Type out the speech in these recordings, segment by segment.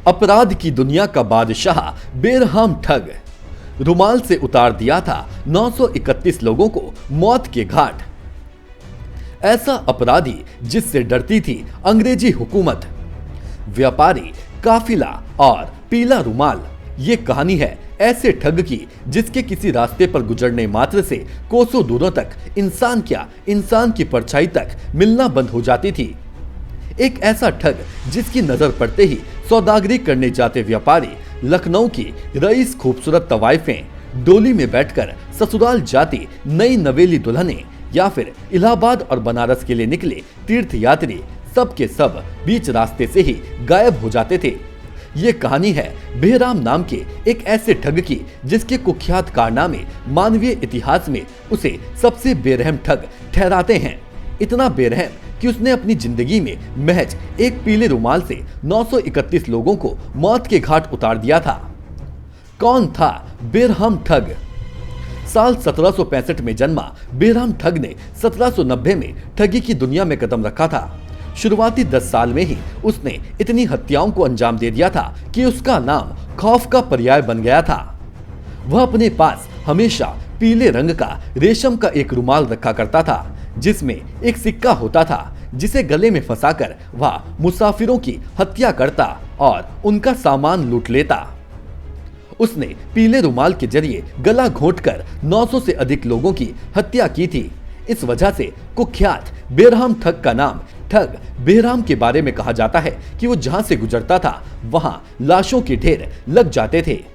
अपराध की दुनिया का बादशाह बेरहम ठग, रुमाल से उतार दिया था 931 लोगों को मौत के घाट। ऐसा अपराधी जिससे डरती थी अंग्रेजी हुकूमत, व्यापारी, काफिला और पीला रुमाल। ये कहानी है ऐसे ठग की जिसके किसी रास्ते पर गुजरने मात्र से कोसों दूरों तक इंसान क्या, इंसान की परछाई तक मिलना बंद हो जाती थी। एक ऐसा ठग जिसकी नजर पड़ते ही सौदागरी करने जाते व्यापारी, लखनऊ की रईस खूबसूरत तवाइफें, डोली में बैठकर ससुराल जाती नई नवेली दुल्हनें या फिर इलाहाबाद और बनारस के लिए निकले तीर्थ यात्री, सब के सब बीच रास्ते से ही गायब हो जाते थे। ये कहानी है बेरहम नाम के एक ऐसे ठग की जिसके कुख्यात कारनामे मानवीय इतिहास में उसे सबसे बेरहम ठग ठहराते हैं। इतना बेरहम कि उसने अपनी जिंदगी में महज एक पीले रुमाल से 931 लोगों को मौत के घाट उतार दिया था। कौन था बेरहम ठग? साल 1765 में जन्मा बेरहम ठग ने 1790 में ठगी की दुनिया में कदम रखा था। शुरुआती 10 साल में ही उसने इतनी हत्याओं को अंजाम दे दिया था कि उसका नाम खौफ का पर्याय बन गया था। वह अपने पास हमेशा पीले रंग का रेशम का एक रुमाल रखा करता था जिसमें एक सिक्का होता था, जिसे गले में फंसाकर वह मुसाफिरों की हत्या करता और उनका सामान लूट लेता। उसने पीले रुमाल के जरिए गला घोंटकर 900 से अधिक लोगों की हत्या की थी। इस वजह से कुख्यात बेरहम ठग का नाम ठग बेरहम के बारे में कहा जाता है कि वो जहां से गुजरता था वहां लाशों के ढेर लग जाते थे।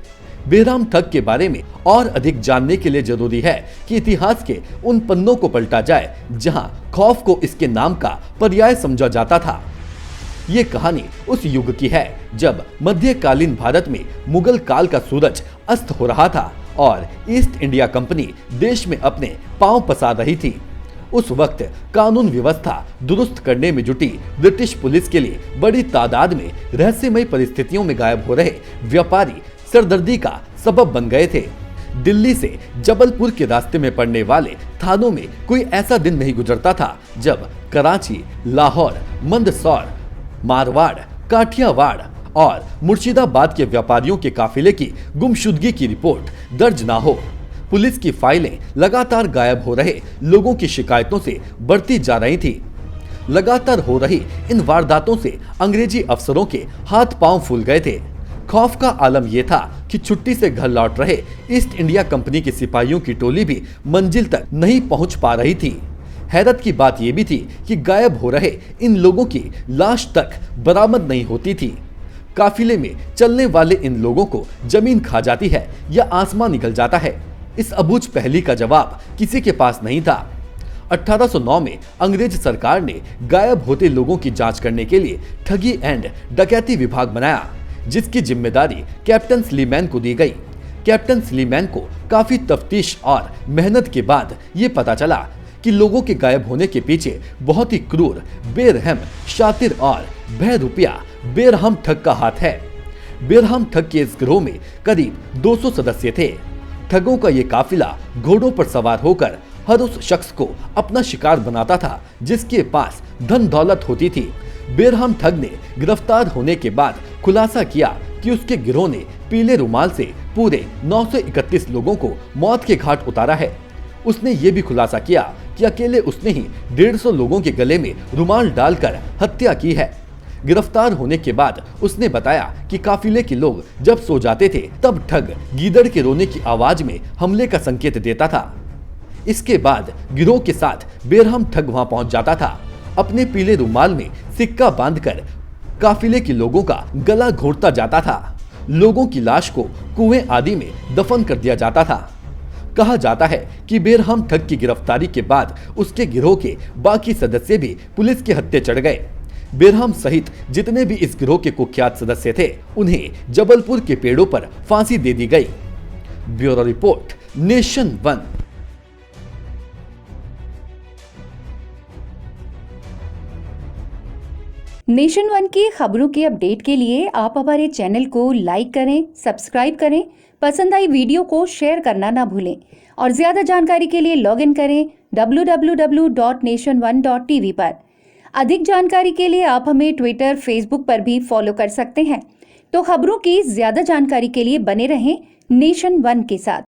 बेरहम ठग के बारे में और अधिक जानने के लिए जरूरी है कि इतिहास के उन पन्नों को पलटा जाए जहां खौफ को इसके नाम का पर्याय समझा जाता था। ये कहानी उस युग की है जब मध्यकालीन भारत में मुगल काल का सूरज अस्त हो रहा था और ईस्ट इंडिया कंपनी देश में अपने पांव पसार रही थी। उस वक्त कानून व्यवस्था दुरुस्त करने में जुटी ब्रिटिश पुलिस के लिए बड़ी तादाद में रहस्यमय परिस्थितियों में गायब हो रहे व्यापारी सरदर्दी का सबब बन गए थे। दिल्ली से जबलपुर के रास्ते में पड़ने वाले थानों में कोई ऐसा दिन नहीं गुजरता था जब कराची, लाहौर, मंदसौर, मारवाड़, काठियावाड़ और मुर्शिदाबाद के व्यापारियों के काफिले की गुमशुदगी की रिपोर्ट दर्ज ना हो। पुलिस की फाइलें लगातार गायब हो रहे लोगों की शिकायतों से बढ़ती जा रही थी। लगातार हो रही इन वारदातों से अंग्रेजी अफसरों के हाथ पांव फूल गए थे। खौफ का आलम यह था कि छुट्टी से घर लौट रहे ईस्ट इंडिया कंपनी के सिपाहियों की टोली भी मंजिल तक नहीं पहुंच पा रही थी। हैरत की बात यह भी थी कि गायब हो रहे इन लोगों की लाश तक बरामद नहीं होती थी। काफिले में चलने वाले इन लोगों को जमीन खा जाती है या आसमां निकल जाता है, इस अबूझ पहेली का जवाब किसी के पास नहीं था। 1809 में अंग्रेज सरकार ने गायब होते लोगों की जांच करने के लिए ठगी एंड डकैती विभाग बनाया, जिसकी जिम्मेदारी कैप्टन स्लीमैन को दी गई। कैप्टन स्लीमैन को काफी तफ्तीश और मेहनत के बाद ये पता चला कि लोगों के गायब होने के पीछे बहुत ही क्रूर, बेरहम, शातिर और बहरूपिया बेरहम ठग का हाथ है। बेरहम ठग के इस गिरोह में करीब 200 सदस्य थे। ठगों का ये काफिला घोड़ों पर सवार होकर हर उस शख्स को अपना शिकार बनाता था जिसके पास धन दौलत होती थी। बेरहम ठग ने गिरफ्तार होने के बाद खुलासा किया कि उसके गिरोह ने पीले रुमाल से पूरे 931 लोगों को मौत के घाट उतारा है। उसने ये भी खुलासा किया कि अकेले उसने ही 150 लोगों के गले में रुमाल डालकर हत्या की है। गिरफ्तार होने के बाद उसने बताया कि काफिले के लोग जब सो जाते थे तब ठग गीदड़ के रोने की आवाज में हमले का संकेत देता था। इसके बाद गिरोह के साथ बेरहम ठग वहां पहुंच जाता था। अपने पीले रुमाल में सिक्का बांधकर काफिले के लोगों का गला घोंटता जाता था। लोगों की लाश को कुएं आदि में दफन कर दिया जाता था। कहा जाता है कि बेरहम ठग की गिरफ्तारी के बाद उसके गिरोह के बाकी सदस्य भी पुलिस के हत्थे चढ़ गए। बेरहम सहित जितने भी इस गिरोह के कुख्यात सदस्य थे उन्हें जबलपुर के पेड़ों पर फांसी दे दी गई। Bureau report, nation one. Nation one की खबरों के अपडेट के लिए आप हमारे चैनल को लाइक करें, सब्सक्राइब करें, पसंद आई वीडियो को शेयर करना ना भूलें और ज़्यादा जानकारी के लिए लॉग इन करें www.nation1.tv पर। अधिक जानकारी के लिए आप हमें ट्विटर, फेसबुक पर भी फॉलो कर सकते हैं। तो खबरों की ज्यादा जानकारी के लिए बने रहें नेशन वन के साथ।